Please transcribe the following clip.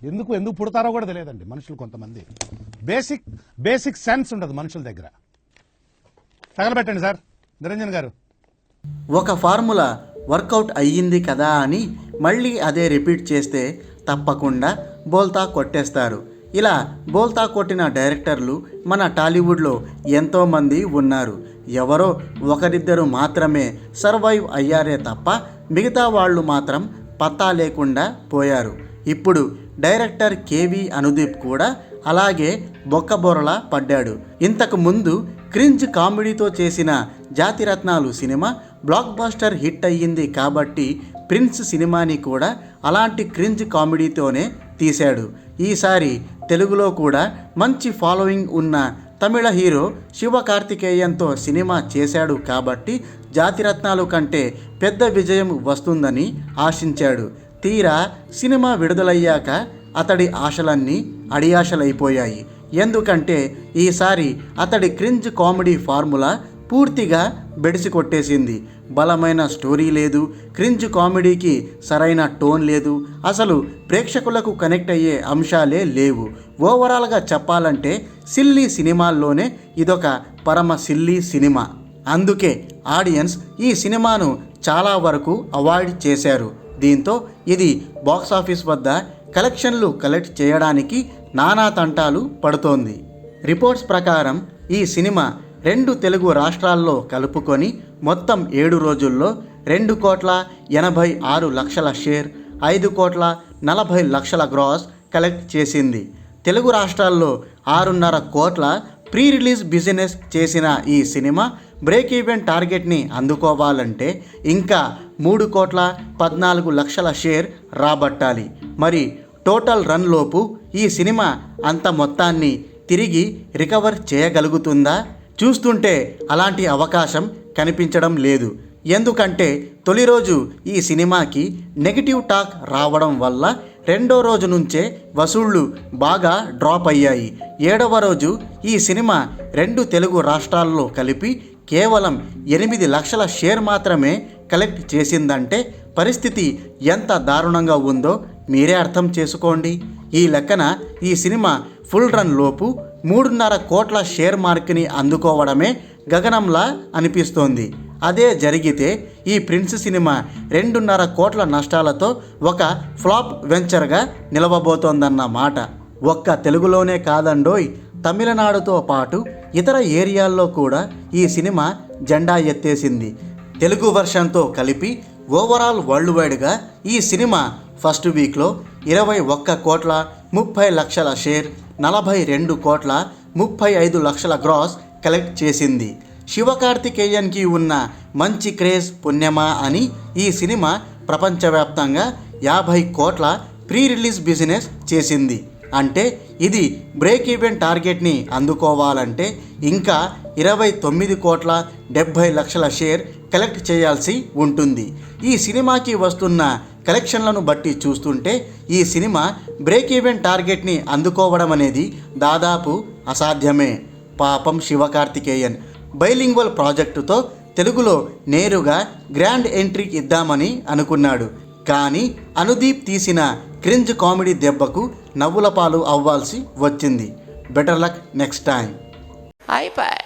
ఎందుకు ఎందుకు పుడతారో కూడా తెలియదండి మనుషులు. కొంతమంది బేసిక్ సెన్స్ ఉండదు మనుషుల దగ్గర. తగలబెట్టండి సార్ నిరంజన్ గారు. ఒక ఫార్ములా వర్కౌట్ అయ్యింది కదా అని మళ్ళీ అదే రిపీట్ చేస్తే తప్పకుండా బోల్తా కొట్టేస్తారు. ఇలా బోల్తా కొట్టిన డైరెక్టర్లు మన టాలీవుడ్లో ఎంతోమంది ఉన్నారు. ఎవరో ఒకరిద్దరు మాత్రమే సర్వైవ్ అయ్యారే తప్ప మిగతా వాళ్ళు మాత్రం పత్తా లేకుండా పోయారు. ఇప్పుడు డైరెక్టర్ కేవి అనుదీప్ కూడా అలాగే బొక్కబొరలా పడ్డాడు. ఇంతకు ముందు క్రింజ్ కామెడీతో చేసిన జాతిరత్నాలు సినిమా బ్లాక్ బస్టర్ హిట్ అయ్యింది కాబట్టి ప్రిన్స్ సినిమాని కూడా అలాంటి క్రింజ్ కామెడీతోనే తీశాడు. ఈసారి తెలుగులో కూడా మంచి ఫాలోయింగ్ ఉన్న తమిళ హీరో శివకార్తికేయన్తో సినిమా చేశాడు కాబట్టి జాతిరత్నాలు కంటే పెద్ద విజయం వస్తుందని ఆశించాడు. తీరా సినిమా విడుదలయ్యాక అతడి ఆశలన్నీ అడియాశలైపోయాయి. ఎందుకంటే ఈసారి అతడి క్రింజ్ కామెడీ ఫార్ములా పూర్తిగా బెడిసి కొట్టేసింది. బలమైన స్టోరీ లేదు, క్రింజ్ కామెడీకి సరైన టోన్ లేదు, అసలు ప్రేక్షకులకు కనెక్ట్ అయ్యే అంశాలే లేవు. ఓవరాల్గా చెప్పాలంటే సిల్లీ సినిమాల్లోనే ఇదొక పరమ సిల్లీ సినిమా. అందుకే ఆడియన్స్ ఈ సినిమాను చాలా వరకు అవాయిడ్ చేశారు. దీంతో ఇది బాక్సాఫీస్ వద్ద కలెక్షన్లు కలెక్ట్ చేయడానికి నానా తంటాలు పడుతోంది. రిపోర్ట్స్ ప్రకారం ఈ సినిమా 2 తెలుగు రాష్ట్రాల్లో కలుపుకొని మొత్తం 7 రోజుల్లో 2,86,00,000 షేర్, 5,40,00,000 గ్రాస్ కలెక్ట్ చేసింది. తెలుగు రాష్ట్రాల్లో 6.5 కోట్ల ప్రీ రిలీజ్ బిజినెస్ చేసిన ఈ సినిమా బ్రేక్ ఈవెన్ టార్గెట్ని అందుకోవాలంటే ఇంకా 3,14,00,000 షేర్ రాబట్టాలి. మరి టోటల్ రన్ లోపు ఈ సినిమా అంత మొత్తాన్ని తిరిగి రికవర్ చేయగలుగుతుందా? చూస్తుంటే అలాంటి అవకాశం కనిపించడం లేదు. ఎందుకంటే తొలి రోజు ఈ సినిమాకి నెగిటివ్ టాక్ రావడం వల్ల రెండో రోజు నుంచే వసూళ్లు బాగా డ్రాప్ అయ్యాయి. 7వ రోజు ఈ సినిమా 2 తెలుగు రాష్ట్రాల్లో కలిపి కేవలం 8 లక్షల షేర్ మాత్రమే కలెక్ట్ చేసిందంటే పరిస్థితి ఎంత దారుణంగా ఉందో మీరే అర్థం చేసుకోండి. ఈ లెక్కన ఈ సినిమా ఫుల్ రన్ లోపు 3.5 కోట్ల షేర్ మార్క్ని అందుకోవడమే గగనంలా అనిపిస్తోంది. అదే జరిగితే ఈ ప్రిన్స్ సినిమా 2.5 కోట్ల నష్టాలతో ఒక ఫ్లాప్ వెంచర్గా నిలవబోతోందన్న మాట. ఒక్క తెలుగులోనే కాదండోయ్, తమిళనాడుతో పాటు ఇతర ఏరియాల్లో కూడా ఈ సినిమా జెండా ఎత్తేసింది. తెలుగు వర్షన్తో కలిపి ఓవరాల్ వరల్డ్ వైడ్గా ఈ సినిమా ఫస్ట్ వీక్లో 21,30,00,000 షేర్, 42,35,00,000 గ్రాస్ కలెక్ట్ చేసింది. శివకార్తికేయన్కి ఉన్న మంచి క్రేజ్ పుణ్యమా అని ఈ సినిమా ప్రపంచవ్యాప్తంగా 50 కోట్ల ప్రీ రిలీజ్ బిజినెస్ చేసింది. అంటే ఇది బ్రేక్ ఈవెన్ టార్గెట్ని అందుకోవాలంటే ఇంకా 29,70,00,000 షేర్ కలెక్ట్ చేయాల్సి ఉంటుంది. ఈ సినిమాకి వస్తున్న కలెక్షన్లను బట్టి చూస్తుంటే ఈ సినిమా బ్రేక్ ఈవెన్ టార్గెట్ని అందుకోవడం అనేది దాదాపు అసాధ్యమే. పాపం శివకార్తికేయన్ బైలింగ్వల్ ప్రాజెక్టుతో తెలుగులో నేరుగా గ్రాండ్ ఎంట్రీ ఇద్దామని అనుకున్నాడు. కానీ అనుదీప్ తీసిన క్రింజ్ కామెడీ దెబ్బకు నవ్వుల పాలు అవ్వాల్సి వచ్చింది. Better luck next time. అయిపోయి